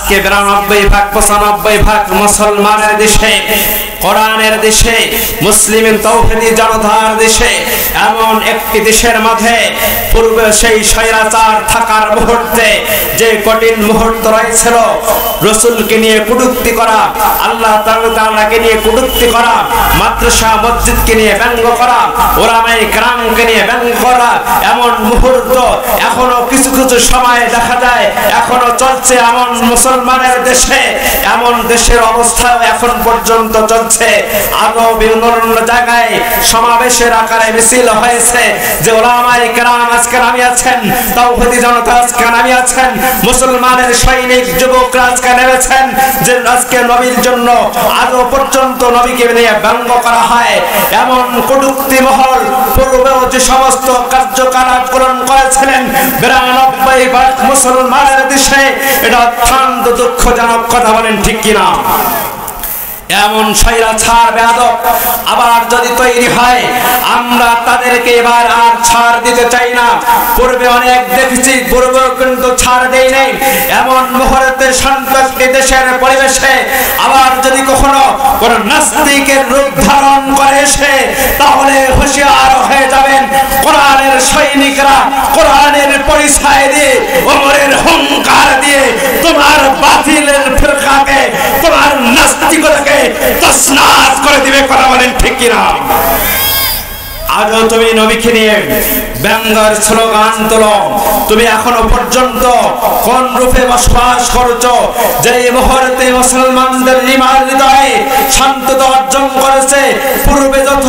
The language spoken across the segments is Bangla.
আজকে 92 ভাগ 95 ভাগ মুসলমানের দেশে, কোরআনের দেশে, মুসলিম তাওহীদি জনতার দেশে, এমন একটি দেশের মাঝে পূর্বে সেই স্বৈরাচার থাকার মুহূর্তে যে কঠিন মুহূর্ত রয়েছিল, রাসূলকে নিয়ে কটূক্তি করা, আল্লাহ তাআলাকে নিয়ে কটূক্তি করা, মাদ্রাসা মসজিদকে নিয়ে ব্যঙ্গ করা, উলামায়ে কেরামকে নিয়ে ব্যঙ্গ করা, এমন মুহূর্ত এখনো কিছু কিছু সময় দেখা যায়, এখনো চলছে এমন মুসলমানের দেশে। এমন দেশের অবস্থা এখন পর্যন্ত চলছে। আরো বিভিন্ন জায়গায় সমাবেশের আকারে মিছিল হয়েছে যে উলামায়ে কেরাম আজকে নামিয়েছেন, তাওহীদি জনতা আজকে নামিয়েছেন, মুসলমানের সৈনিক যুবকরা আজকে নেমেছেন যে আজকে নবীর জন্য আজও পর্যন্ত নবীকে নিয়ে ব্যঙ্গ করা হয়। এমন কটূক্তি মহল পূর্বেও যে সমস্ত কার্যকলাপ গ্রহণ করেছিলেন 92 ভাগ মুসলমানের দেশে, এটা অত্যন্ত দুঃখজনক। কথা বলেন ঠিক কিনা? এমন স্বৈরাচার বেয়াদব আবার যদি তৈরি হয়, আমরা তাদেরকে এবার আর ছাড় দিতে চাই না। পূর্বে অনেক দেখেছি, পূর্বে কিন্তু ছাড় দেই নাই। এমন মুহূর্তে শান্ত দেশের পরিবেশে আবার যদি কখনো কোন নাস্তিকের রূপ ধারণ করে সে, তাহলে হুঁশিয়ার হয়ে যাবেন। কোরআনের সৈনিকরা কোরআনের পরিচয় দিয়ে, ওমরের হুঙ্কার দিয়ে তোমার বাতিলের ফিরকাকে, তোমার নাস্তিকতাকে তছনছ করে দিবে। কথা বলেন ঠিক কিনা? আজও তুমি নবীকে নিয়ে ব্যঙ্গের স্লোগান তোলো। তুমি এখনো পর্যন্ত কোন রূপে বসবাস করছো? যে মুহূর্তে মুসলমানদের ঈমান হৃদয়ে শান্ততা অর্জন করেছে, পূর্বে যত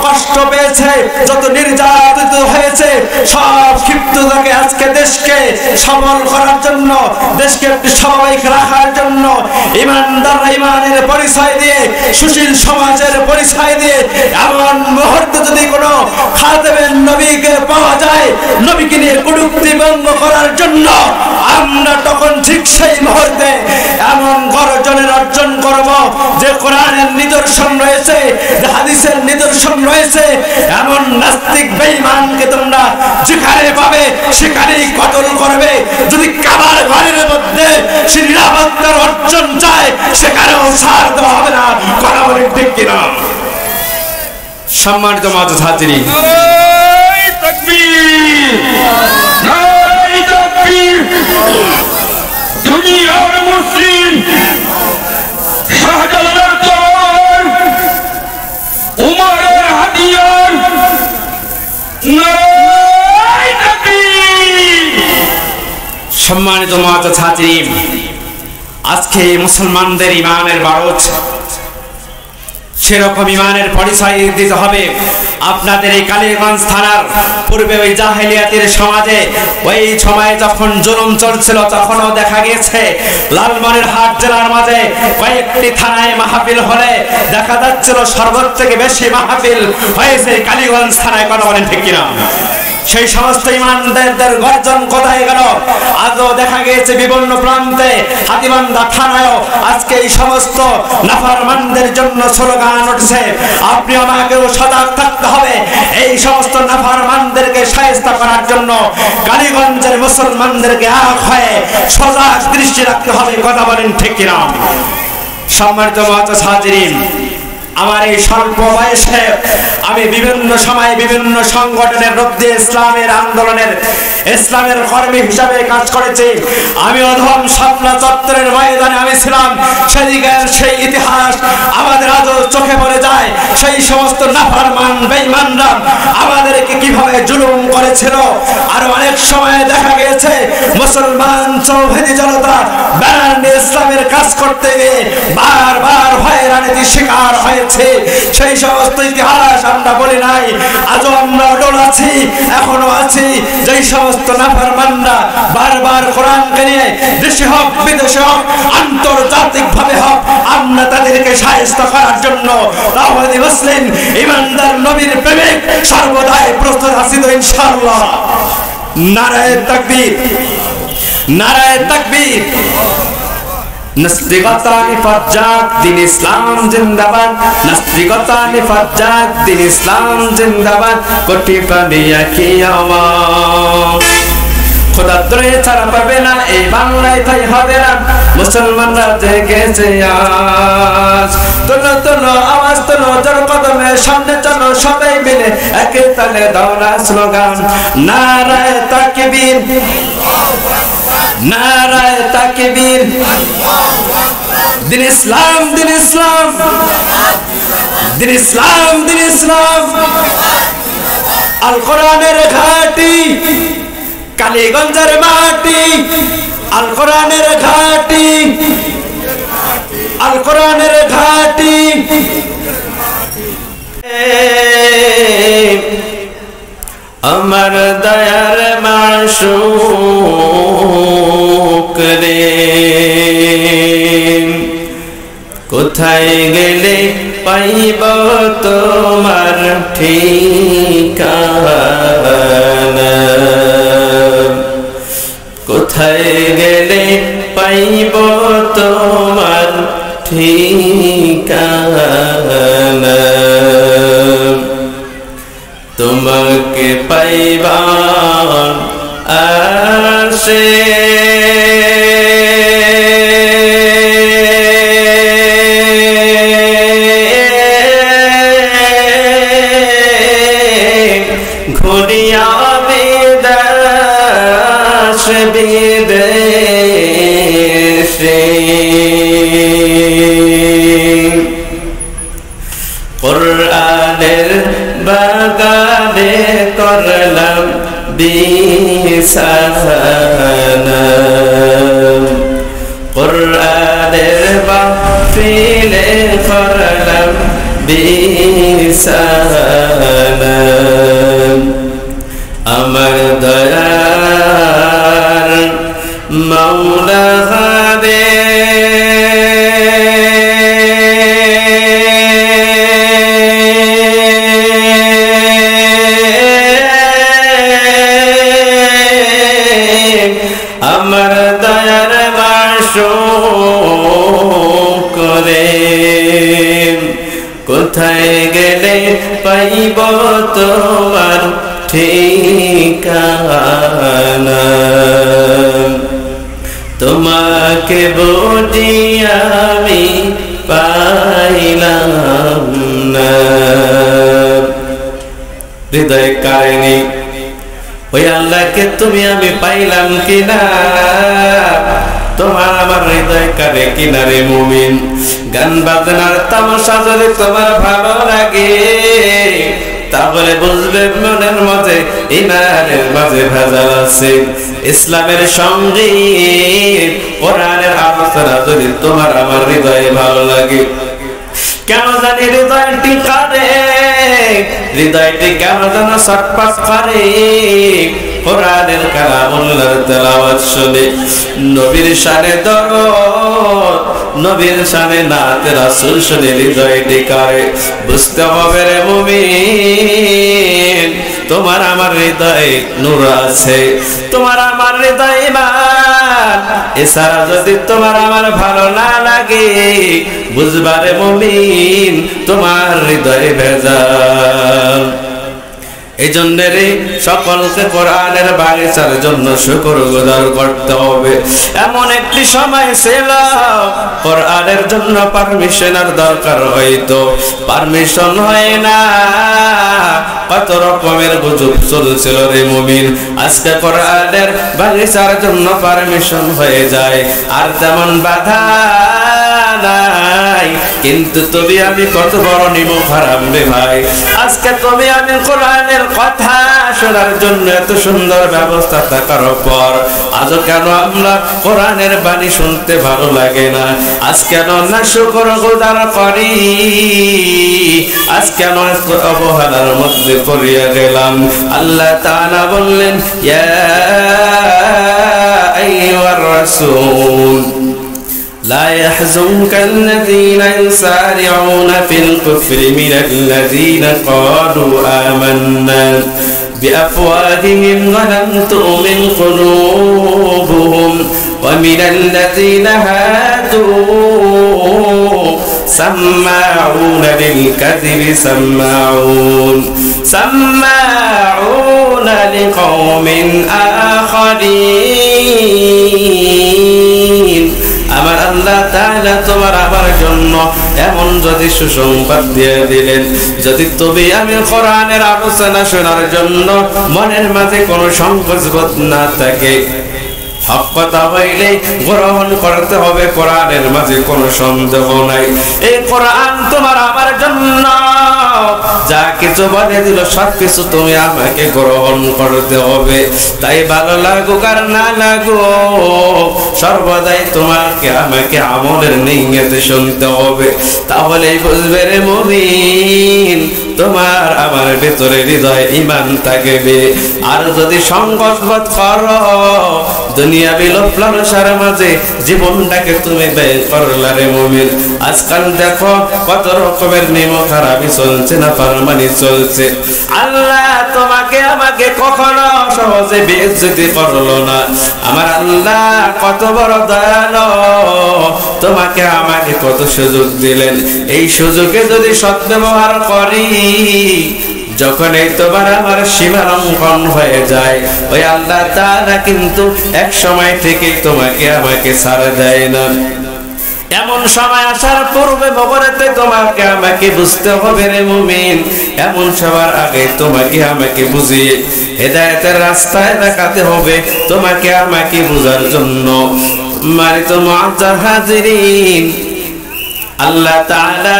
কষ্ট পেয়েছে, যত নির্যাতিত হয়েছে, সব ক্ষিপ্ততাকে আজকে দেশকে সবল করার জন্য, দেশকে একটি স্বাভাবিক রাখার জন্য, ঈমানদার ঈমানের পরিচয় দিয়ে, সুশীল সমাজের পরিচয় দিয়ে এমন মুহূর্তে যদি কোনো খাদেমের নবীকে পাওয়া যায় নবীকে নিয়ে কটূক্তি ব্যঙ্গ করার জন্য, আমরা তখন ঠিক সেই মুহূর্তে এমন গর্জনের অর্জন করব যে কোরআনের নিদর্শন রয়েছে, যে হাদিসের নিদর্শন রয়েছে। এমন নাস্তিক বেঈমানকে তোমরা যেখানে পাবে সেখানেই কতল করবে। যদি কাবার ঘরের মধ্যে সে নিরাপত্তার অর্জন চায়, সেখানেও ছাড় দেওয়া হবে না। কথা বলেন ঠিক কিনা? সম্মানিত মুআজ্জাজ হাজিরিন, নারে তাকবীর, নারে তাকবীর। দুনিয়ার মুসলিম শাহজালালের তলোয়ার, উমরের হাতিয়ার, নারে তাকবীর। সম্মানিত মুআজ্জাজ হাজিরিন, আজকে মুসলমানদের ঈমানের বারোজ, সেরকম ঈমানের পরিচয় দিতে হবে। আপনাদের এই কালীগঞ্জ থানার পূর্বে ওই জাহেলিয়াতের সমাজে ওই সময়ে যখন জুলুম চলছিল, তখনও দেখা গিয়েছে লালমনিরহাট জেলার মাঝে কয়েকটি থানায় মাহফিল হলে দেখা যাচ্ছিল সর্বোচ্চ থেকে বেশি মাহফিল হয়েছে কালীগঞ্জ থানায়। কথা বলেন ঠিক কিনা? সেই সমস্ত ঈমানদারদের গর্জন কোথায় গেল? আজও দেখা গিয়েছে বিভিন্ন প্রান্তে হাতীবান্ধা থানায়ও আজকে এই সমস্ত নাফরমানদের জন্য স্লোগান উঠছে। আপনি আমাকেও সজাগ থাকতে হবে। এই সমস্ত নাফরমানদেরকে শায়েস্তা করার জন্য কালীগঞ্জের মুসলমানদেরকে এক হয়ে সজাগ দৃষ্টি রাখতে হবে। কথা বলেন ঠিক কিনা? সম্মানিত মুআজ্জাজ হাজিরিন, আমার এই স্বল্প বয়সে আমি বিভিন্ন সময় বিভিন্ন সংগঠনের রূপ দিয়ে ইসলামের আন্দোলনের, ইসলামের কর্মী হিসাবে কাজ করেছি। আমি অধম শাপলা চত্বরের ময়দানে আমি ছিলাম। সেদিকের সেই ইতিহাস আমাদের আজও চোখে পড়ে যায়। সেই সমস্ত নাফরমান বেঈমানরা আমাদেরকে কিভাবে জুলুম করেছিল। আর অনেক সময় দেখা গেছে মুসলমান তাওহীদি জনতা ব্যানার নিয়ে ইসলামের কাজ করতে গিয়ে বারবার হয়রানির শিকার হয়েছে। সেই সমস্ত ইতিহাস আমরা বলি নাই। আজও আমরা অটল আছি, এখনো আছি। যেই সমস্ত নাফরমানরা বারবার কোরআনকে নিয়ে দেশে হোক বিদেশে হোক আন্তর্জাতিক ভাবে হোক আমরা তাদেরকে শায়েস্তা করার জন্য তাওহীদি মুসলিম ঈমানদার নবীর প্রেমিক সর্বদাই প্রস্তুত আছি তো ইনশাআল্লাহ। নারায়ে তাকবীর, নারায়ে তাকবীর। নাস্তিকতা নিফাত যাক, দিন ইসলাম জিন্দাবাদ। নাস্তিকতা নিফাত যাক, দিন ইসলাম জিন্দাবাদ। কোটি প্রাণী একই আওয়াজ, খোদাদ্রোহে ছাড়া পাবে না এই বাংলায় তাই হবে না মুসলমানরা জেগেছে আজ তোলো তোলো আওয়াজ তোলো জোর কদমে সামনে চলো সবাই মিলে একে তালে দাও না স্লোগান নারায়ে তাকবীর নারায়ে তাকবীর দিন ইসলাম দিন ইসলাম দিন ইসলাম দিন ইসলাম আল কোরআনের ঘাটি কালীগঞ্জের মাটি আল কোরআনের ঘাটি আল কোরআনের ঘাটি আমার দয়ার মাশূক রে কোথায় গেলে পাইব তোমার ঠিকানা কোথায় গেলে পাইব তোমার ঠিকানা তোমাকে পাইবার আশে ঘুরিয়া বিদেশ বিদেশে কোরআনের বাগানে করলাম বিছানা কোরআনের মাহফিলে করলাম বিছানা আমার দয়ার মাওলা রে আমার দয়ার মাশূক রে কোথায় গেলে পাইব তোমার ঠিকানা তোমাকে বুঝি আমি পাইলাম না হৃদয় কাহিনী ওই আল্লাহকে তুমি আমি পাইলাম কিনা তোমার আমার হৃদয় কারে কিনারে মুমিন গান বাজনার তামাশা যদি তোমার ভালো লাগে তাহলে বুঝবে মনের মাঝে ইমানের মাঝে ভেজাল আছে ইসলামের সঙ্গীত কোরআনের আলোচনা যদি তোমার আমার হৃদয়ে ভালো লাগে কেন জানি হৃদয়টি কাঁদে হৃদয়টি কেন যেন ছটফট করে কোরআনের কালামুল্লাহর তেলাওয়াত শুনে নবীর শানে দরদ নবীর শানে নাতে রাসূল শুনে হৃদয়টি কাঁদে বুঝতে হবে রে মুমিন তোমার আমার হৃদয়ে নূর আছে তোমার আমার হৃদয়ে ঈমান এছাড়া যদি তোমার আমার ভালো না লাগে বুঝবারে মুমিন তোমার হৃদয়ে ভেজাল এই জন্য রে সকলকে কোরআনের বাগিচার জন্য শুকরগুজার করতে হবে এমন একটি সময় ছিল কোরআনের জন্য পারমিশনের দরকার হইতো পারমিশন হয় না কত রকমের গুজব চলছিল রে মুমিন আজকে কোরআনের বাগিচার জন্য পারমিশন হয়ে যায় আর তেমন বাধা নাই কিন্তু তুমি আমি কত বড় নিমক হারাম রে ভাই আজকে তুমি আমি কোরআনের কথা শোনার জন্য এত সুন্দর ব্যবস্থা থাকার পর আজ কেন আমরা কোরআনের বাণী শুনতে ভালো লাগে না আজ কেন না শুকরগুজার করি আজ কেন অবহেলার মধ্যে পড়িয়া গেলাম আল্লাহ তাআলা বললেন ইয়া আইয়ুহার রাসূল لا يحزنك الذين يسارعون في الكفر من الذين قالوا آمنا بأفواههم ولم تؤمن قلوبهم ومن الذين هادوا سماعون للكذب سماعون لقوم آخرين আমার আল্লাহ তাআলা তোমার আমার জন্য এমন যদি সুসংবাদ দিয়ে দিলেন, যদি তুমি আমি কোরআনের আলোচনা শোনার জন্য মনের মাঝে কোনো সংকোচ বোধ না থাকে, হক কথা হইলে গ্রহণ করতে হবে, কোরআনের মাঝে কোনো সন্দেহ নাই। এই কোরআন তোমার আমার জন্য যা কিছু বলে দিল সব কিছু তুমি আমাকে গ্রহণ করতে হবে। তাই ভালো লাগুক আর না লাগুক, সর্বদাই তোমাকে আমাকে আমলের নিয়তে শুনতে হবে। তাহলেই বুঝবে রে মুমিন, তোমার আমার ভিতরে হৃদয় ঈমান থাকবে। আর যদি সংকোচ বোধ করো, দুনিয়াবি লোভ লালসার মাঝে জীবনটাকে তুমি ব্যয় করলা রে মুমিন। আজকাল দেখো কত রকমের নিয়ম খারাপি চলছে, না ফারমানি চলছে। আল্লাহ তোমাকে আমাকে কখনো সহজে বেইজ্জতি করলো না। আমার আল্লাহ কত বড় দয়ালু, তোমাকে আমাকে কত সুযোগ দিলেন। এই সুযোগে যদি সদ্ব্যবহার করি, যখন এই তোমার আমার সীমা লঙ্ঘন হয়ে যায়, ওই আল্লাহ তাআলা কিন্তু এক সময় থেকে তোমাকে আমাকে ছাড় দেয় না। এমন সময় আসার পূর্বে বগরেতে তোমাকে আমাকে বুঝতে হবে রে মুমিন। এমন সবার আগে তোমাকে আমাকে বুঝিয়ে হেদায়েতের রাস্তায় দেখাতে হবে, তোমাকে আমাকে বুঝার জন্য। মানিত মুআজ্জার হাজিরিন, আল্লাহ তাআলা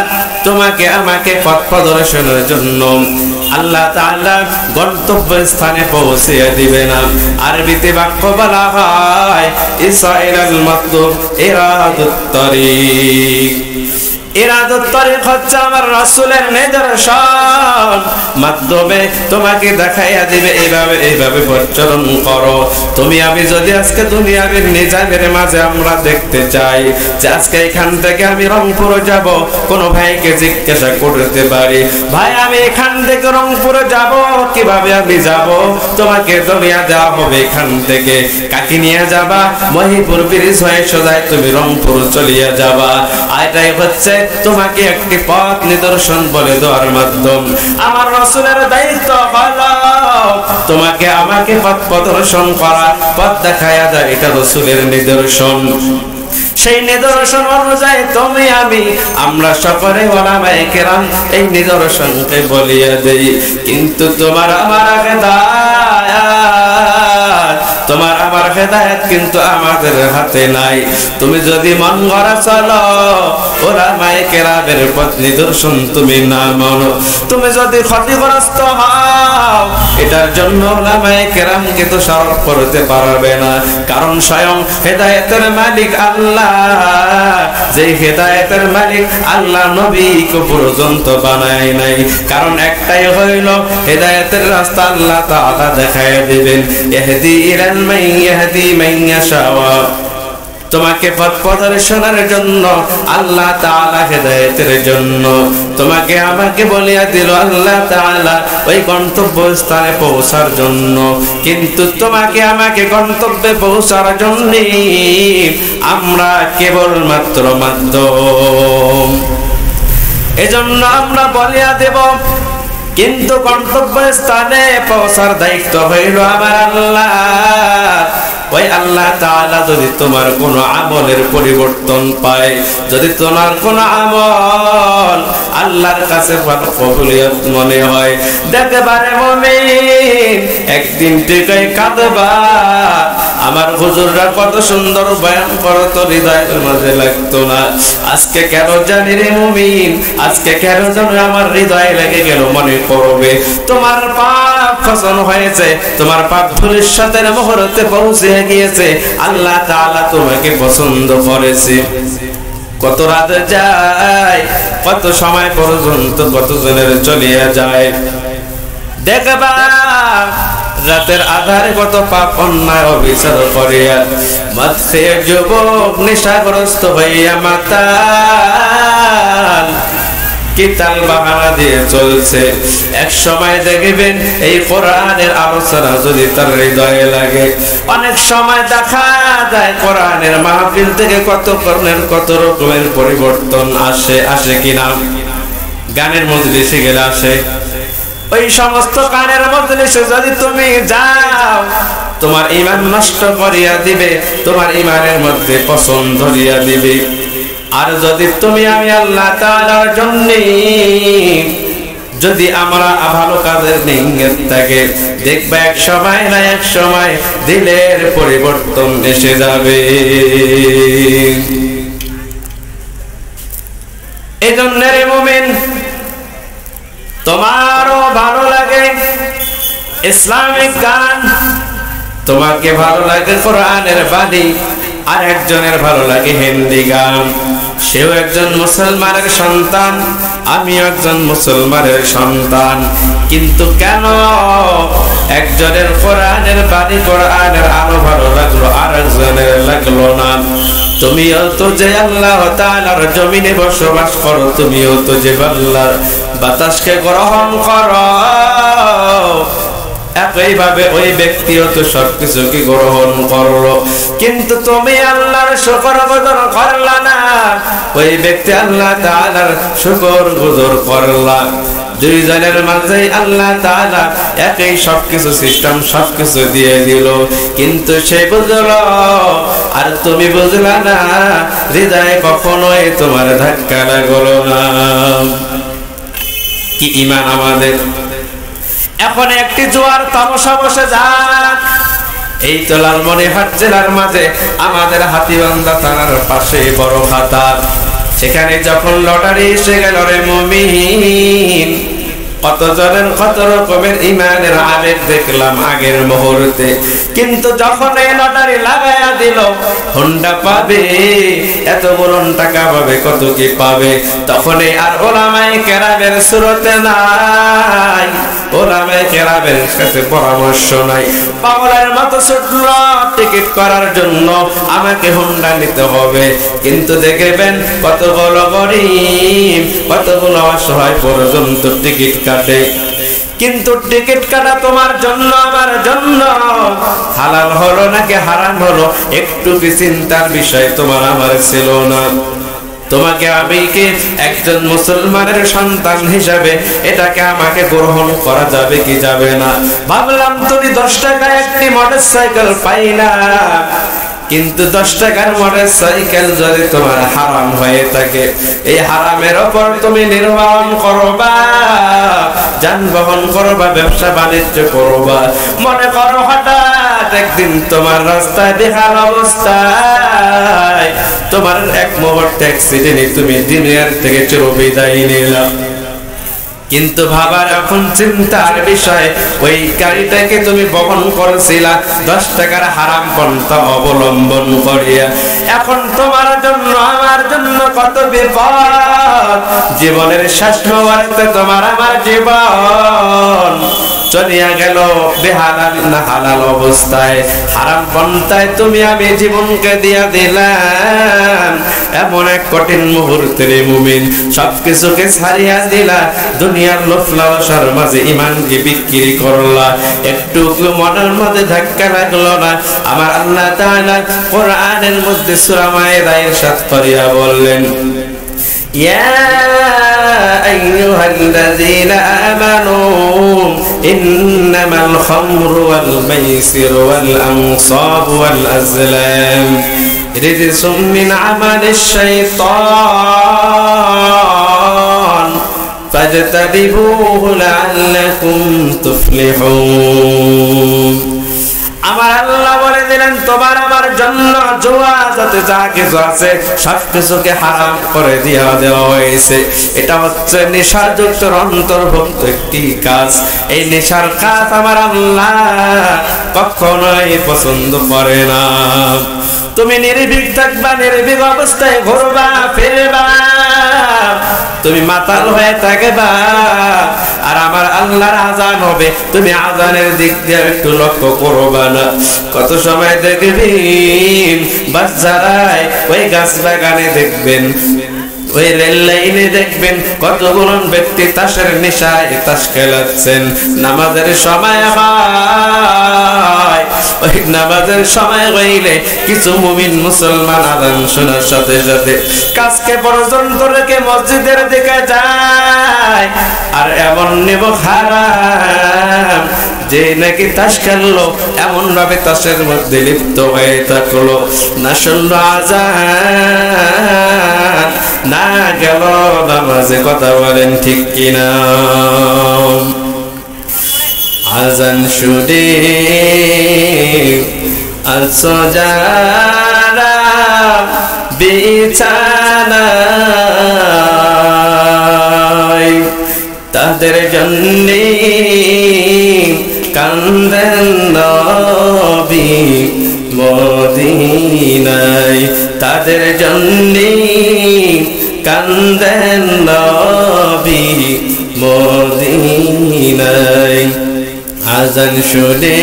তোমাকে আমাকে পথ প্রদর্শনের জন্য আল্লাহ তাআলা গন্তব্যস্থানে পৌঁছে দিবে না। আরবিতে বাক্য বলা হয় ইসাইলাল মাতলুব ইরাদুত তরিক। ইরাদুত তরিক হচ্ছে আমার রাসূলের নিদর্শন, মাধ্যমে তোমাকে দেখাইয়া দিবে এইভাবে এইভাবে পরিচালন করো। তুমি আমি যদি আজকে দুনিয়ার নিজামের মাঝে আমরা দেখতে চাই যে আজকে এখান থেকে আমি রংপুর যাব, কোন ভাইকে জিজ্ঞাসা করতে পারি, ভাই আমি এখান থেকে রংপুর যাব, কিভাবে আমি যাব? তোমাকে দুনিয়া দেওয়া হবে, এখান থেকে কাকি নিয়ে যাবা, মহিপুর ব্রিজ হয়ে সোজাই তুমি রংপুর চলিয়া যাবা। এটাই হচ্ছে তোমাকে একটি পথ নিদর্শন বলে দেওয়ার মাধ্যম। আমার রাসূলের দায়িত্ব হলো তোমাকে আমাকে পথ প্রদর্শন করা, পথ দেখায়া দেয়, এটা রাসূলের নিদর্শন। সেই নিদর্শন অনুযায়ী তুমি আমি আমরা সকলে ওলামায়ে কেরাম এই নিদর্শনকে বলিয়া দেই। কিন্তু তোমার আমার হেদায়েত, তোমার আমার হেদায়েত কিন্তু আমাদের হাতে নাই। তুমি যদি মন গড়া চলো, ওলামায়ে কেরামের পথ নিদর্শন তুমি না মানো, তুমি যদি ক্ষতিগ্রস্ত হও, এটার জন্য ওলামায়ে কেরামকে তো সরব করতে পারবে না। কারণ স্বয়ং হেদায়েতের মালিক আল্লাহ, যে হেদায়েতের মালিক আল্লাহ নবীকে পর্যন্ত বানায় নাই। কারণ একটাই হইল হেদায়েতের রাস্তা আল্লাহ তাআলা দেখায় দিবেন, ইহদি ইলাল মান ইয়াহদি মান ইয়াশা। তোমাকে পথ প্রদর্শনের জন্য আল্লাহ তাআলা হেদায়েতের জন্য তোমাকে আমাকে বলিয়া দিল আল্লাহ তাআলা ওই গন্তব্যস্থানে পৌঁছার জন্য। কিন্তু তোমাকে আমাকে গন্তব্যে পৌঁছার জন্য আমরা কেবলমাত্র মাধ্যম, এজন্য আমরা বলিয়া দেব। কিন্তু গন্তব্যস্থানে পৌঁছার দায়িত্ব হইল আমার আল্লাহ। ওই আল্লাহ তাআলা যদি তোমার কোনো আমলের পরিবর্তন পায়, যদি তোমার কোনো আমল আল্লাহর কাছে কবুলিয়ত মনে হয়, দেখবারে মুমিন একদিন ঠিকই কাঁদবা, আমার হুজুররা কত সুন্দর বয়ান করতো, হৃদয়ের মাঝে লাগতো না। আজকে কেন জানি রে মুমিন, আজকে কেন জানি আমার হৃদয়ে লেগে গেল, মনে করবে তোমার পাপ খসন হয়েছে, তোমার পাপ ধুলির সাথে মুহূর্তে পৌঁছে গিয়েছে, আল্লাহ তাআলা তোমাকে পছন্দ করেছে। কত রাত যায়, কত সময় পর্যন্ত কত জনের চলিয়া যায়, দেখবা রাতের আধারে কত পাপ অন্যায় অবিচার করিয়া মদ খেয়ে যুবক নেশাগ্রস্ত হইয়া মাতাল কি তাল বাহানা দিয়ে চলছে। এক সময় দেখবেন এই কোরআনের আলোচনা যদি তার হৃদয়ে লাগে, অনেক সময় দেখা যায় কোরআনের মাহফিল থেকে কত রকমের পরিবর্তন আসে কিনা? গানের মজলিসে গেলে আসে, ওই সমস্ত কানের মজলিসে যদি তুমি যাও, তোমার ঈমান নষ্ট করিয়া দিবে, তোমার ঈমানের মধ্যে পছন্দ ধরিয়া দিবে। আর যদি তুমি আমি আল্লাহ তাআলার জন্য যদি আমরা ভালো কাজের নিয়ত থাকে, দেখবে এক সময় না এক সময় দিলের পরিবর্তন এসে যাবে। এজন্য রে মুমিন, তোমারও ভালো লাগে ইসলামিক গান, তোমাকে ভালো লাগে কোরআনের বাণী, আর একজনের ভালো লাগে হিন্দি গান। সেও একজন মুসলমানের সন্তান, আমিও একজন মুসলমানের সন্তান, কিন্তু কেন একজনের কোরআনের বাণী কোরআনের আলো ভালো লাগলো আর একজনের লাগলো না? তুমিও তো যে আল্লাহ তাআলার জমিনে বসবাস করো, তুমিও তো যে আল্লাহর বাতাসকে গ্রহণ করো, একইভাবে ওই ব্যক্তিও তো সবকিছুকে গ্রহণ করলো, কিন্তু তুমি আল্লাহর শুকর গুজর করলা না, ওই ব্যক্তি আল্লাহ তাআলার শুকর গুজর করলা। দুইজনের মাঝে আল্লাহ তাআলা একই সবকিছু সিস্টেম সবকিছু দিয়ে দিল, কিন্তু সে বুঝলো আর তুমি বুঝলা না, হৃদয়ে কখনোই তোমার ধাক্কা লাগলো না। কি ঈমান আমাদের! এখন একটি জোয়ার তামাশা বসে যাক, এই তো লালমনিরহাট জেলার মাঝে আমাদের হাতীবান্ধা থানার পাশে বড় খাতা, সেখানে যখন লটারি এসে গেল রে মুমিন, কত জনের কত রকমের ঈমানের আবেগ দেখলাম আগের মুহূর্তে, কিন্তু যখন এই লটারি লাগায়া দিল হোন্ডা পাবে, এত বড় টাকা পাবে, কত কি পাবে, তখন আর ওলামায়ে কেরামের সুরতে নাই, ওলামায়ে কেরামের কাছে পরামর্শ নাই, পাগলের মতো ছুটল টিকিট করার জন্য, আমাকে হোন্ডা নিতে হবে। কিন্তু দেখবেন কতগুলো গরিব কতগুলো অসহায় পর্যন্ত টিকিট কাটে, কিন্তু টিকিট কাটা তোমার জন্য আমার জন্য হালাল হলো নাকি হারাম হলো একটু কি চিন্তার বিষয় তোমার আমার ছিল না? তোমাকে আমি কি একজন মুসলমানের সন্তান হিসাবে এটাকে আমাকে গ্রহণ করা যাবে কি যাবে না? ভাবলাম তুমি 10 টাকায় একটি মোটরসাইকেল পাইলা, কিন্তু 10 টাকার মোটরসাইকেল যদি তোমার হারাম হয়ে থাকে, এই হারামের ওপর তুমি নির্বাহন করবা, যানবাহন করবা, ব্যবসা বাণিজ্য করবা, মনে করো হঠাৎ একদিন তোমার রাস্তায় বেহাল অবস্থায় তোমার এক মুহূর্তে অ্যাক্সিডেন্টে তুমি দুনিয়ার থেকে চিরবিদায় নিলা, কিন্তু ভাবার এখন চিন্তার বিষয়, ওই গাড়িটাকে তুমি বহন করেছিলা 10 টাকার হারাম পন্থা অবলম্বন করিয়া, এখন তোমার জন্য আমার জন্য কত বিপদ, জীবনের শেষ মুহূর্তে তোমার আমার জীবন চলিয়া গেল বেহালাল না হালাল অবস্থায়, হারাম পন্থায় তুমি আমি জীবনকে দিয়া দিলাম। এমন এক কঠিন মুহূর্তে রে মুমিন, সবকিছুকে ছাড়িয়া দিলা, দুনিয়ার লোভ লালসার মাঝে ঈমানকে বিক্রি করলা, একটু মনের মধ্যে ধাক্কা লাগলো না? আমার আল্লাহ তাআলা কোরআনের মধ্যে সূরা মায়েদায় ইরশাদ করিয়া বললেন, يا أيها الذين آمنوا إنما الخمر والميسر والأنصاب والأزلام رجس من عمل الشيطان فاجتنبوه لعلكم تفلحون। আমার আল্লাহ বলে দিলেন তোমার আমার জন্য জুয়া যত যা কিছু আছে সবকিছুকে হারাম করে দেওয়া হয়েছে। এটা হচ্ছে নেশাযুক্ত অন্তর্ভুক্ত একটি কাজ। এই নেশার কাজ আমার আল্লাহ কখনোই পছন্দ করে না। তুমি নির্ভীক থাকবা, নির্ভীক অবস্থায় ঘুরবা ফিরবা, তুমি মাতাল হয়ে থাকবা, আর আমার আল্লাহর আযান হবে, তুমি আযানের দিক দিয়ে একটু লক্ষ্য করবা না। কত সময় দেখবেন বাচ্চারাই ওই গাছ বাগানে দেখবেন ওই রেল লাইনে দেখবেন কতগুলো ব্যক্তি তাসের নেশায় তাস খেলাচ্ছেন। নামাজের সময় হয়, ওই নামাজের সময় হইলে কিছু মুমিন মুসলমান আযান শোনার সাথে সাথে কাজকে পর্যন্ত রেখে মসজিদের দিকে যায়। আর এমন নেব হারাম যে নাকি তাস খেললো, এমন ভাবে তাসের মধ্যে লিপ্ত হয়ে থাকলো, না শুনলো আযান, না গেল নামাজে। কথা বলেন ঠিক কিনা? আযান শুনে আছো যারা বিছানায়, তাদের জন্যে কান্দেন নবী মদিনায়, তাদের জন্যে কান্দেন নবী মদিনায়। আযান শুনে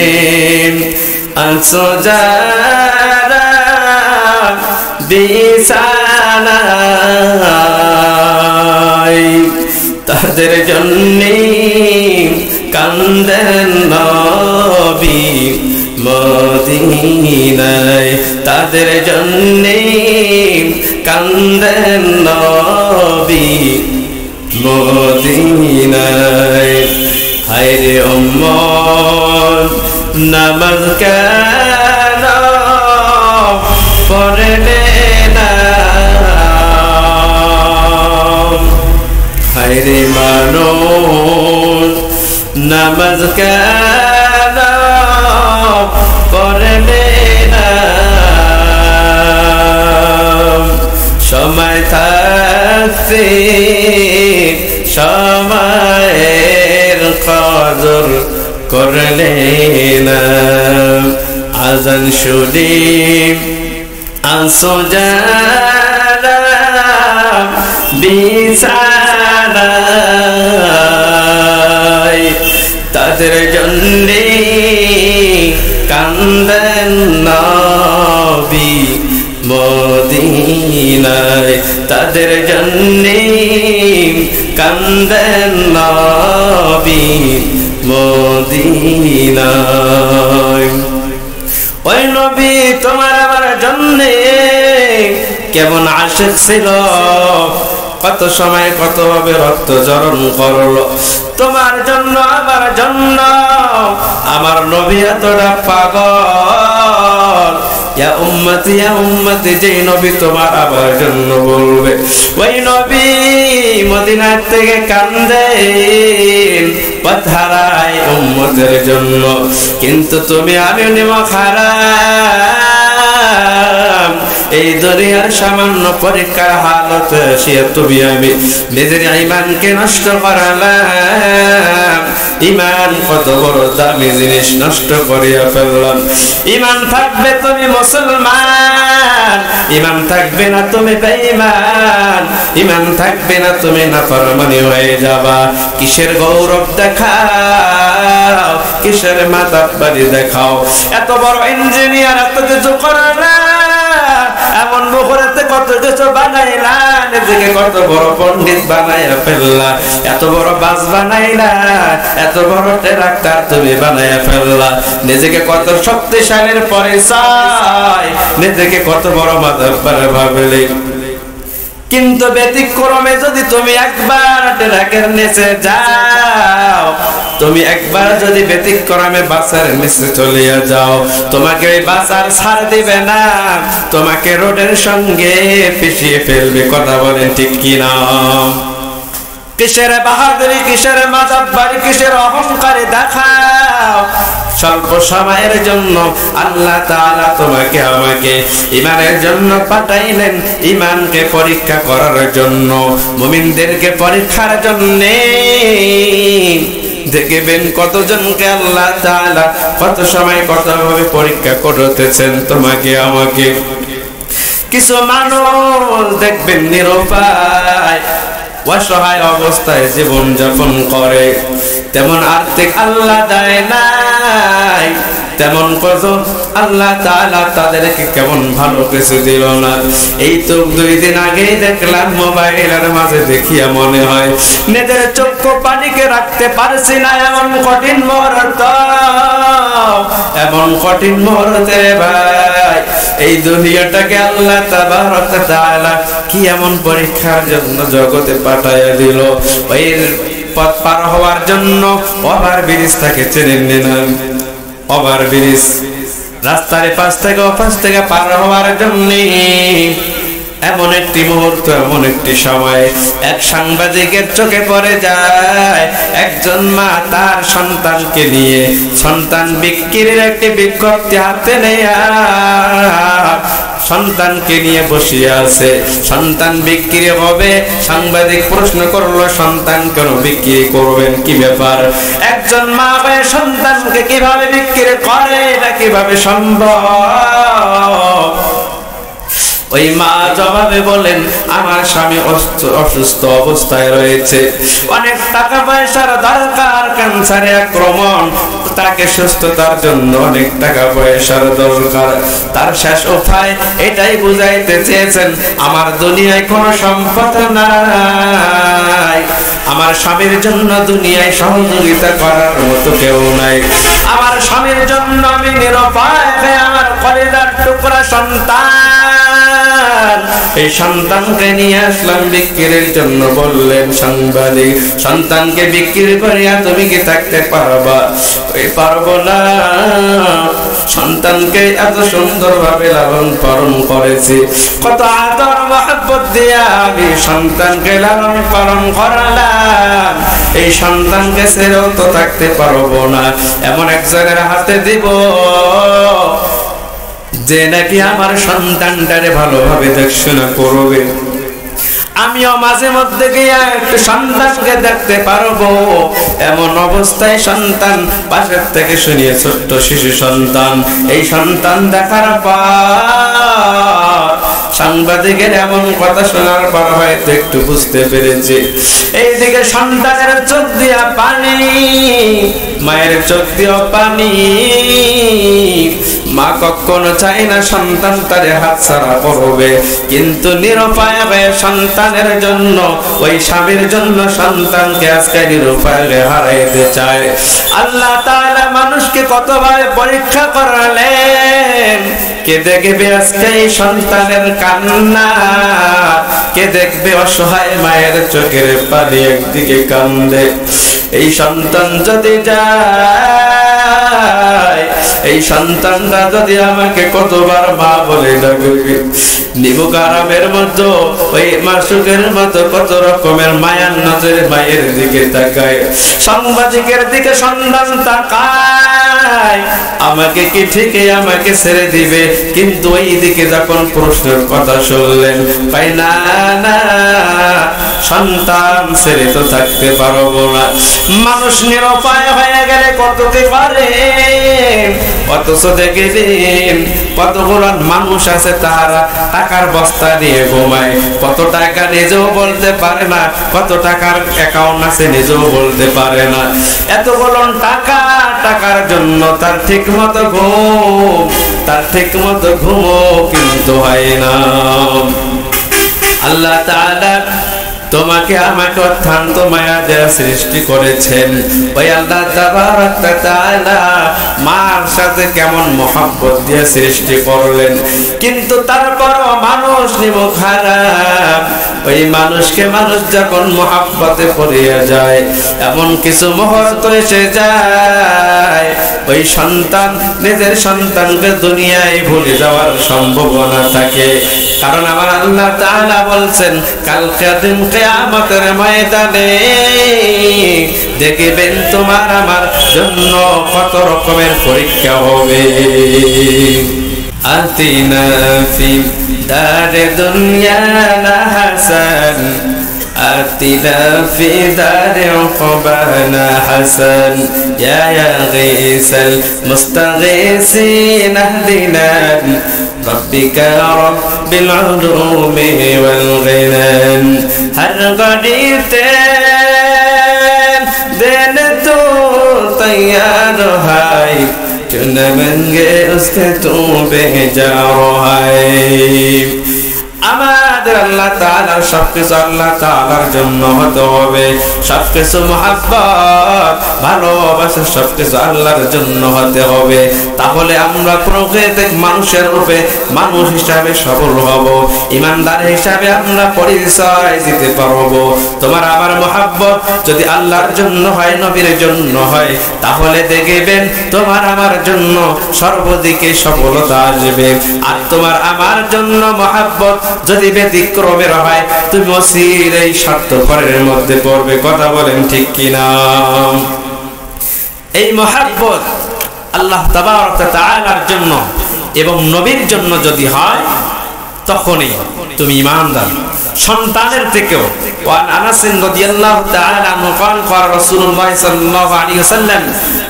আছো যারা বিছানায়, তাদের জন্যে কান্দেন নবী মদিনায়, তাদের জন্যে কান্দেন নবী মদিনায়। হায়রে উম্মত নামাজ কেন পড়লে না, হায়রে মানুষ নামাজ কেন পড়লে না, সময় থাকতে সময়ের কদর করলে না। আযান শুনে আছো যারা বিছানায়, তাদের জন্যে কান্দেন নবী মদিনায়, তাদের জন্যে কান্দেন নবী মদিনায়। ওই নবী তোমার আমার জন্যে কেমন আশিক ছিল, কত সময় কত ভাবে রক্ত জরণ করলো তোমার জন্য আমার জন্য। আমার নবী এতটা পাগল, ইয়া উম্মতি ইয়া উম্মতি, যেই নবী তোমার আমার জন্য বলবে, ওই নবী মদিনা থেকে কান্দেন পথহারায় উম্মতের জন্য। কিন্তু তুমি আমি নেব হারাম, এই দুনিয়ার সামান্য পরীক্ষার হালত সে তুমি আমি নিজের ঈমানকে নষ্ট করালাম। ঈমান কত বড় দামি জিনিস, নষ্ট করিয়া ফেললাম। ঈমান থাকবে তুমি মুসলমান, ঈমান থাকবে না তুমি বেঈমান, ঈমান থাকবে না তুমি নাফরমানি হয়ে যাবা। কিসের গৌরব দেখাও, কিসের মাতাব্বারি দেখাও, এত বড় ইঞ্জিনিয়ার এত কিছু করে না, এমন মুখরাতে কত কিছু বানাইলা, নিজেকে কত বড় পণ্ডিত বানাইয়া ফেললা, এত বড় বাস বানাইলা, এত বড় ট্রাক্টর তুমি বানাইয়া ফেললা, নিজেকে কত শক্তিশালীর পরিচয়, নিজেকে কত বড় মাতাব্বার ভাবলে। কিন্তু ব্যতিক্রমে যদি তুমি একবার ট্রাকের নিচে যাও, তুমি একবার যদি ব্যতিক্রমে বাসের নিচে চলে যাও, তোমাকে ওই বাসার ছাড় দিবে না, তোমাকে রোডের সঙ্গে পিছিয়ে ফেলবে। কথা বলেন ঠিক কিনা? কিসের বাহাদুরি, কিসের মাতাব্বারি, কিসের অহংকারে দেখাও। স্বল্প সময়ের জন্য আল্লাহ তাআলা তোমাকে আমাকে ঈমানের জন্য পাঠাইলেন, ঈমানকে পরীক্ষা করার জন্য, মুমিনদেরকে পরীক্ষার জন্য। দেখবেন কতজনকে আল্লাহ তাআলা কত সময় কত ভাবে পরীক্ষা করতেছেন তোমাকে আমাকে। কিছু মানুষ দেখবেন নিরুপায় অসহায় অবস্থায় জীবন যাপন করে, তেমন আর্থিক আল্লাহ দেয় নাই, তেমন কত আল্লাহ তাআলা তাদেরকে কেমন ভালো কিছু দিল না। এই তো 2 দিন আগেই দেখলাম মোবাইলের মাঝে দেখিয়া মনে হয় নিজের চক্ষু পানিকে রাখতে পারছি না, এমন কঠিন মুহূর্ত, এমন কঠিন মুহূর্তে ভাই এই দুনিয়াটাকে আল্লাহ তাবারক তাআলা কি এমন পরীক্ষার জন্য জগতে পাঠাইয়া দিল। ওই পথ পার হওয়ার জন্য ওভার ব্রিজ থাকে, চেনেন না? ওভার ব্রিজ রাস্তার পাশ থেকে পার হওয়ার জন্য এমন একটি মুহূর্ত, এমন একটি সময় এক সাংবাদিকের চোখে পড়ে যায় একজন মা তার সন্তানকে নিয়ে সন্তান বিক্রির একটি বিজ্ঞপ্তি হাতে নেয়া সন্তানকে নিয়ে বসিয়ে আছে। সন্তান বিক্রি হবে, সাংবাদিক প্রশ্ন করলো সন্তান কেন বিক্রি করবেন, কি ব্যাপার? একজন মা হয়ে সন্তানকে কিভাবে বিক্রি করে, এটা কিভাবে সম্ভব? ওই মা জবাবে বলেন, আমার স্বামী অসুস্থ অবস্থায় রয়েছে, অনেক টাকা পয়সার দরকার, ক্যান্সারে আক্রমণ, তাকে সুস্থতার জন্য অনেক টাকা পয়সার দরকার। তার শেষ উপায় এটাই বুঝাইতে চেয়েছেন, আমার দুনিয়ায় কোনো সম্পদ নাই, আমার স্বামীর জন্য দুনিয়ায় সহযোগিতা করার মতো কেউ নাই, আমার স্বামীর জন্য আমি নিরুপায়, আমার কলিজার টুকরা সন্তান, এই সন্তানকে নিয়ে আসলাম বিক্রির জন্য। বললেন সাংবাদিক, সন্তানকে বিক্রি করিয়া তুমি কি থাকতে পারবা? পারবো না, সন্তানকে এত সুন্দর ভাবে লালন পালন করেছি, কত আদর মহব্বত দিয়া আমি সন্তানকে লালন পালন করলাম, এই সন্তানকে ছেড়েও তো থাকতে পারবো না, এমন একজনের হাতে দিব যে নাকি আমার সন্তানটারে ভালোভাবে দেখাশোনা করবে। আমিও মাঝে মধ্যে গিয়া একটু সন্তানকে দেখতে পারবো, এমন অবস্থায় সন্তান পাশের থেকে শুনিয়ে ছোট্ট শিশু সন্তান, এই সন্তান দেখার পর সাংবাদিকের এমন কথা শোনার পর হয়তো একটু বুঝতে পেরেছি, এইদিকে সন্তানের চোখ দিয়া পানি, মায়ের চোখ দিয়া পানি, মা কখনো চায় না সন্তান তারে হাতছাড়া করবে, কিন্তু নিরুপায় হয়ে সন্তানের জন্য, ওই স্বামীর জন্য সন্তানকে আজকে নিরুপায় হারাইতে চায়। আল্লাহ তাআলা মানুষকে কতভাবে পরীক্ষা করালেন, কে দেখবে আজকে এই সন্তানের কান্না, কে দেখবে অসহায় মায়ের চোখের পানি একদিকে কান্দে, এই সন্তান যদি যায়, এই সন্তানরা যদি আমাকে কতবার মা বলে ডাকবে, নিবুক আরামের মতো ওই মাসুকের মতো কত রকমের মায়ার নজরে মায়ের দিকে তাকায়, সাংবাদিকের দিকে সন্তান তাকায়, আমাকে কি ঠিকই আমাকে ছেড়ে দিবে, কিন্তু ওই দিকে যখন প্রশ্নের কথা শুনলেন, পাই না না সন্তান ছেড়ে তো থাকতে পারবো না। মানুষ নিরুপায় হয়ে গেলে কত কি পারে, অথচ দেখেন কতগুলো মানুষ আছে তারা টাকার বস্তা নিয়ে ঘুমায়, কত টাকা নিজেও বলতে পারে না, কত টাকার অ্যাকাউন্ট আছে নিজেও বলতে পারে না, এতগুলো টাকার জন্য তার ঠিক মতো ঘুমও কিন্তু হয় না। আল্লাহ তাআলা তোমাকে আমাকে অত্যন্ত মায়া দেয়া সৃষ্টি করেছেন, ওই আল্লাহ তাবারক তাআলা মার সাথে কেমন মহব্বত দিয়ে সৃষ্টি করলেন, কিন্তু তারপরও মানুষ নিমুখ হারাম, ওই মানুষকে মানুষ যখন মহব্বতে পড়িয়া যায়, এমন কিছু মুহূর্ত এসে যায় ওই সন্তান নিজের সন্তানকে দুনিয়ায় ভুলে যাওয়ার সম্ভাবনা থাকে। কারণ আমার আল্লাহ তাআলা বলছেন, কালকে দিন কিয়ামতের ময়দানে দেখবেন তোমার আমার জন্য কত রকমের পরীক্ষা হবে। আতিনা ফি দারে দুনিয়া লা হাসান, আতিনা ফি দারে উকবানা হাসান, ইয়া গীসাল মুস্তাগীসিন আহদিনা রব্বিকা রব্বিল উলুমি ওয়াল গিনান। হর গড়িতে দেন তো তৈয়ার হয়, न मंगे उसके तू बेजारो है আমাদের আল্লাহ তাআলা সবকিছু আল্লাহ তাআলার জন্য হতে হবে সবকিছু মহব্বত ভালোবাসা সবকিছু আল্লাহর জন্য হতে হবে তাহলে আমরা প্রকৃতিক মানুষের রূপে মানুষ হিসাবে সফল হব ঈমানদার হিসাবে আমরা পরিচয় দিতে পারবো তোমার আমার মহব্বত যদি আল্লাহর জন্য হয় নবীর জন্য হয় তাহলে দেখবেন তোমার আমার জন্য সর্বদিকে সফলতা আসবে আর তোমার আমার জন্য মহব্বত যদি ব্যতিক্রমের হয় তুমি অচির এই স্বার্থপরের মধ্যে পড়বে কথা বলেন ঠিক কিনা এই মহব্বত আল্লাহ তাবারক ওয়া তাআলার জন্য এবং নবীর জন্য যদি হয় তখনই তুমি ঈমানদার সন্তানের থেকেও ওয়ান আনাস রাদিয়াল্লাহু তাআলা আনহু قال قال رسول الله صلى الله عليه وسلم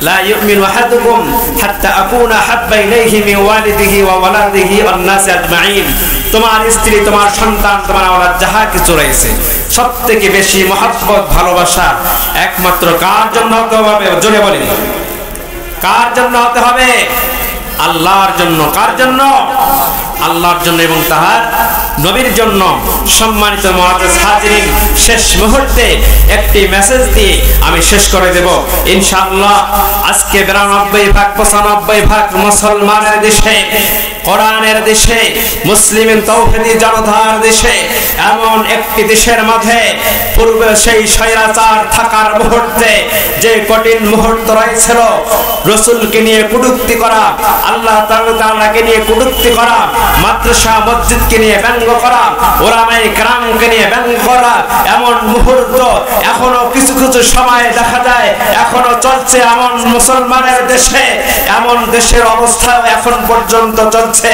لا يؤمن احدكم حتى اكون احب اليه من والده وولده والناس اجمعين তোমার স্ত্রী তোমার সন্তান তোমার আওলাদ যাহা কিছু রয়েছে সবথেকে বেশি মহব্বত ভালোবাসা একমাত্র কার জন্য হতে হবে জোরে বলেন কার জন্য হতে হবে আল্লাহর জন্য কার জন্য আল্লাহর জন্য এবং তাহার নবীর জন্য সম্মানিত মুআজ্জাজ হাজিরিন শেষ মুহূর্তে একটি মেসেজ দিয়ে আমি শেষ করে দেব ইনশাআল্লাহ আজকে 92% মুসলমানের দেশে কোরআনের দেশে মুসলিমিন তাওহীদি জনতার দেশে এমন একটি দেশের মাঝে পূর্বে সেই স্বৈরাচার থাকার মুহূর্তে যে কঠিন মুহূর্ত রয়েছিল রাসূলকে নিয়ে কটূক্তি করা আল্লাহ তাআলাকে নিয়ে কটূক্তি করা মাদ্রাসা মসজিদকে নিয়ে ব্যঙ্গ করা উলামায়ে কেরামকে নিয়ে ব্যঙ্গ করা এমন মুহূর্ত এখনো কিছু কিছু সময় দেখা যায় এখনো চলছে এমন মুসলমানের দেশে এমন দেশের অবস্থা এখন পর্যন্ত চলছে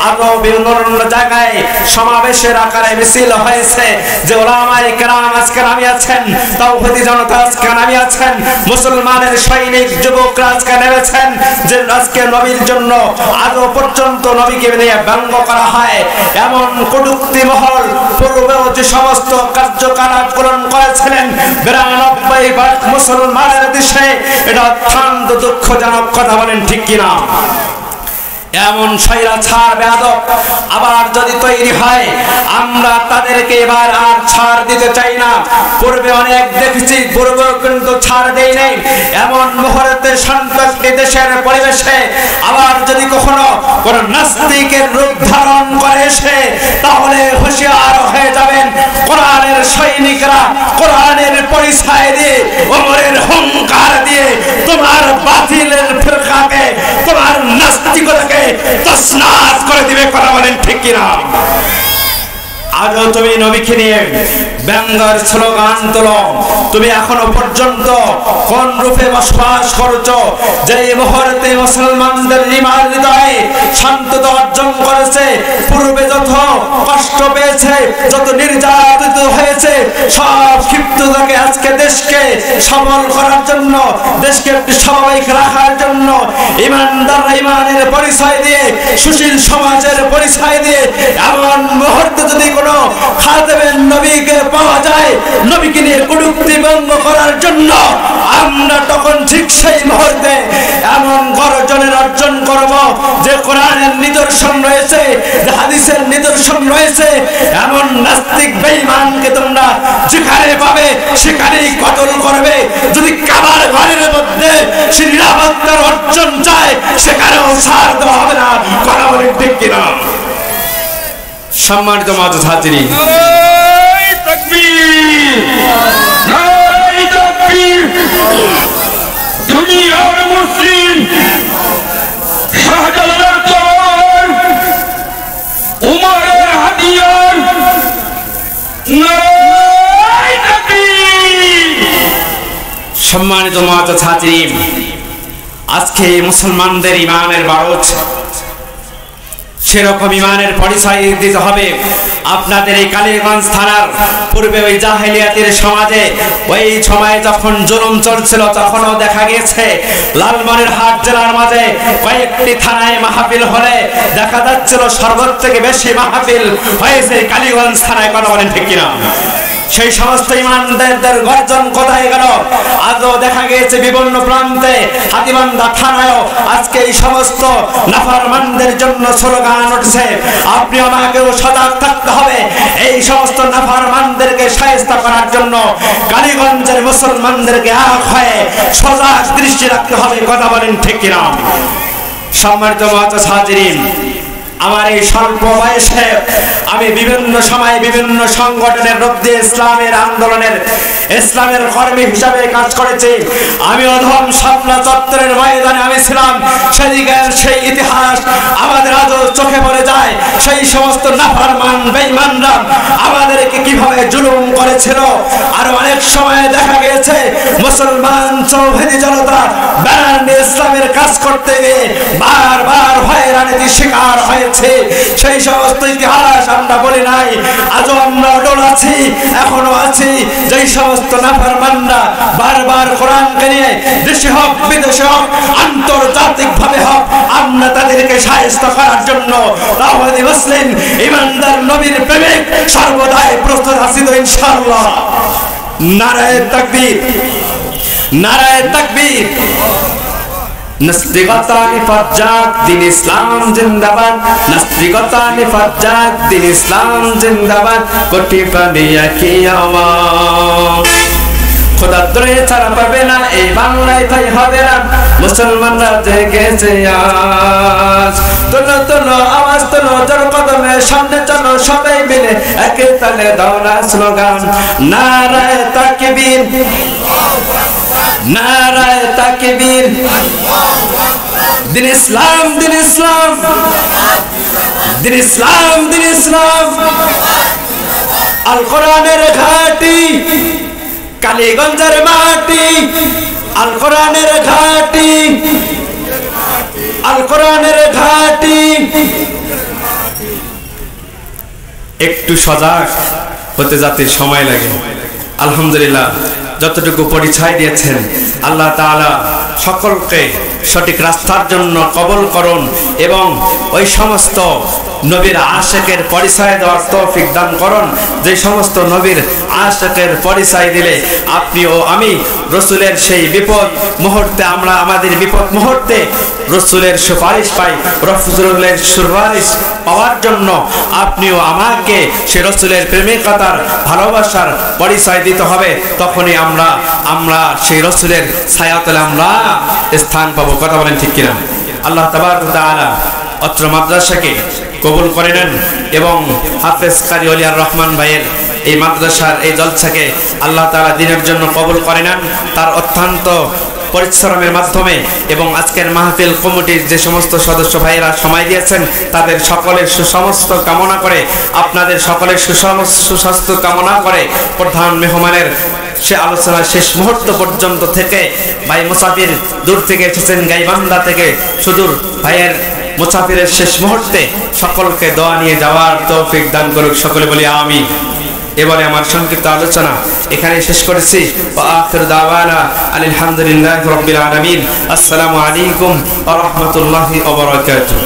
আরো বিভিন্ন জায়গায় সমাবেশের আকারে মিছিল হয়েছে যে উলামায়ে কেরাম আজকে নামি আছেন তাওহীদি জনতা আজকে নামি আছেন মুসলমানের সৈনিক যুবকরা আজকে নেমেছেন যে আজকে নবীর জন্য আজও পর্যন্ত নবীকে নিয়ে ব্যঙ্গ করা হয় এমন কটূক্তি মহল পূর্বেও যে সমস্ত কার্যকলাপ গ্রহণ করেছিলেন 92% মুসলমানের দেশে এটা অত্যন্ত দুঃখজনক কথা বলেন ঠিক কিনা এমন স্বৈরাচার বেয়াদব আবার যদি তৈরি হয় আমরা তাদেরকে এবার আর ছাড় দিতে চাই না পূর্বে অনেক দেখেছি পূর্বে কিন্তু ছাড় দেই নাই এমন মুহূর্তে শান্ত দেশের পরিবেশে আবার যদি কখনো কোন নাস্তিকের রূপ ধারণ করে এসে তাহলে হুঁশিয়ার হয়ে যাবেন কোরআনের সৈনিকরা কোরআনের পরিচয় দিয়ে ওমরের হুঙ্কার দিয়ে তোমার বাতিলের ফিরকাকে তোমার নাস্তিকতাকে তছনছ করে দিবে কথা বলেন ঠিক কিনা আজও তুমি নবীকে নিয়ে ব্যঙ্গের স্লোগান তোলো তুমি এখনো পর্যন্ত কোন রূপে বসবাস করছো যে মুহূর্তে মুসলমানদের ঈমান হৃদয়ে শান্ততা অর্জন করেছে পূর্বে যত কষ্ট পেয়েছে যত নির্যাতিত হয়েছে সব ক্ষিপ্ততাকে আজকে দেশকে সবল করার জন্য দেশকে একটি স্বাভাবিক রাখার জন্য ঈমানদার ঈমানের পরিচয় দিয়ে সুশীল সমাজের পরিচয় দিয়ে এমন মুহূর্তে যদি কোনো খাদেমের নবীকে পাওয়া যায় নবীকে নিয়ে কটূক্তি ব্যঙ্গ করার জন্য আমরা তখন ঠিক সেই মুহূর্তে এমন গর্জনের অর্জন করব যে কোরআনের নিদর্শন রয়েছে যে হাদিসের নিদর্শন রয়েছে এমন নাস্তিক বেঈমানকে তোমরা যেখানে পাবে সেখানেই কতল করবে যদি কাবার ঘরের মধ্যে সে নিরাপত্তার অর্জন চায় সেখানেও ছাড় দেওয়া হবে না কথা বলেন ঠিক কিনা সম্মানিত মুআজ্জাজ হাজিরিন নারে তাকবীর নারে তাকবীর দুনিয়ার মুসলিম শাহজালালের তলোয়ার উমরের হাতিয়ার নারে তাকবীর সম্মানিত মুআজ্জাজ হাজিরিন আজকে মুসলমানদের ঈমানের বারোচ সেরকম ঈমানের পরিচয় দিতে হবে আপনাদের এই কালীগঞ্জ থানার পূর্বে ওই জাহেলিয়াতের সমাজে ওই সময় যখন জুলুম চলছিল তখনও দেখা গেছে লালমনিরহাট জেলার মাঝে কয়েকটি থানায় মাহফিল হলে দেখা যাচ্ছিল সর্বোচ্চ থেকে বেশি মাহফিল হয়েছে কালীগঞ্জ থানায় কথা বলেন ঠিক কিনা সেই সমস্ত ইমানদারদের গর্জন কোথায় গেল? আজও দেখা গিয়েছে বিভিন্ন প্রান্তে হাতিবান্ধা থানায়ও আজকে এই সমস্ত নাফরমানদের জন্য স্লোগান উঠছে। আপনি আমাকেও সজাগ থাকতে হবে এই সমস্ত নাফরমানদেরকে শায়েস্তা করার জন্য। কালীগঞ্জের মুসলমানদেরকে এক হয়ে সজাগ দৃষ্টি রাখতে হবে। কথা বলেন ঠিক কিনা? সম্মানিত মুআজ্জাজ হাজিরিন, আমার এই স্বল্প বয়সে আমি বিভিন্ন সময় বিভিন্ন সংগঠনের মধ্যে ইসলামের আন্দোলনের ইসলামের কর্মী হিসাবে কাজ করেছি। আমি অধম শাপলা চত্বরের ময়দানে আমি ছিলাম। সেদিকের সেই ইতিহাস আমাদের আজও চোখে পড়ে যায়। সেই সমস্ত নাফরমান বেঈমানরা আমাদেরকে কিভাবে জুলুম করেছিল। আর অনেক সময় দেখা গেছে মুসলমান চৌধুরী জনতা ব্যানার নিয়ে ইসলামের কাজ করতে গিয়ে বারবার হয়রানির শিকার হয়েছে। সেই সমস্ত ইতিহাস আমরা বলি নাই। আজও আমরা অটল আছি, এখনো আছি। যেই সমস্ত নাফরমানরা বারবার কোরআনকে নিয়ে দেশে হোক বিদেশে হোক আন্তর্জাতিক ভাবে হোক আমরা তাদেরকে শায়েস্তা করার জন্য তাওহীদি মুসলিম ইমানদার নবীর প্রেমিক সর্বদাই প্রস্তুত আছি তো ইনশাআল্লাহ। নারায়ে তাকবীর, নারায়ে তাকবীর। নাস্তিকতা নিফাত যাক দিন ইসলাম জিন্দাবাদ, নাস্তিকতা নিফাত যাক দিন ইসলাম জিন্দাবাদ, কোটি প্রাণী একই আওয়াজ। খোদা দরে ছাড়া পাবে না এই বাংলায়, তাই হবে না মুসলমানরা জেগেছে আজ। তোলো তোলো আওয়াজ তোলো, জোর কদমে সামনে চলো সবাই মিলে, একে তালে দাও না স্লোগান নারায়ে তাকবীর, নারায়ে তাকবীর। দিন ইসলাম, দিন ইসলাম, দিন ইসলাম, দিন ইসলাম। আল কোরআনের ঘাঁটি কালীগঞ্জের মাটি, আল কোরআনের ঘাঁটি, আল কোরআনের ঘাঁটি। একটু সজাগ হতে যাতে সময় লাগে। আলহামদুলিল্লাহ, যতটুকু পরিচয় দিয়েছেন আল্লাহ তাআলা সকলকে সঠিক রাস্তার জন্য কবুল করুন এবং ওই সমস্ত নবীর আশিকের পরিচয় দেওয়ার তৌফিক দান করুন যে সমস্ত নবীর আশিকের পরিচয় দিলে আপনি ও আমি রাসূলের সেই বিপদ মুহূর্তে আমরা আমাদের বিপদ মুহূর্তে রাসূলের সুপারিশ পাই। রাসূলের সুপারিশ পাওয়ার জন্য আপনিও আমাকে সেই রাসূলের প্রেমিকতার ভালোবাসার পরিচয় দিতে হবে। তখনই আমরা সেই রাসূলের ছায়াতলে আমরা স্থান পাবো। কথা বলেন ঠিক কিনা? আল্লাহ তাবারক ওয়া তাআলা অত্র মাদ্রাসাকে কবুল করে নেন এবং হাফেজ কারি ওলিয়ার রহমান ভাইয়ের এই মাদ্রাসার এই জলসাকে আল্লাহ তাআলা দ্বীনের জন্য কবুল করে নেন। তার অত্যন্ত পরিশ্রমের মাধ্যমে এবং আজকের মাহফিল কমিটির যে সমস্ত সদস্য ভাইয়েরা সময় দিয়েছেন তাদের সকলের সুসমস্ত কামনা করে, আপনাদের সকলের সুস্বাস্থ্য কামনা করে প্রধান মেহমানের সে আলোচনা শেষ মুহূর্ত পর্যন্ত থেকে ভাই মুসাফির দূর থেকে এসেছেন গাইবান্ধা থেকে, সুদূর ভাইয়ের মুসাফিরের শেষ মুহূর্তে সকলকে দোয়া নিয়ে যাওয়ার তৌফিক দান করুক। সকলে বলি আমিন। এবারে আমার সংক্ষিপ্ত আলোচনা এখানে শেষ করেছি। ওয়া আখিরু দাওয়ানা আলহামদুলিল্লাহি রাব্বিল আলামিন। আসসালামু আলাইকুম ওয়া রাহমাতুল্লাহি ওয়া বারাকাতুহু।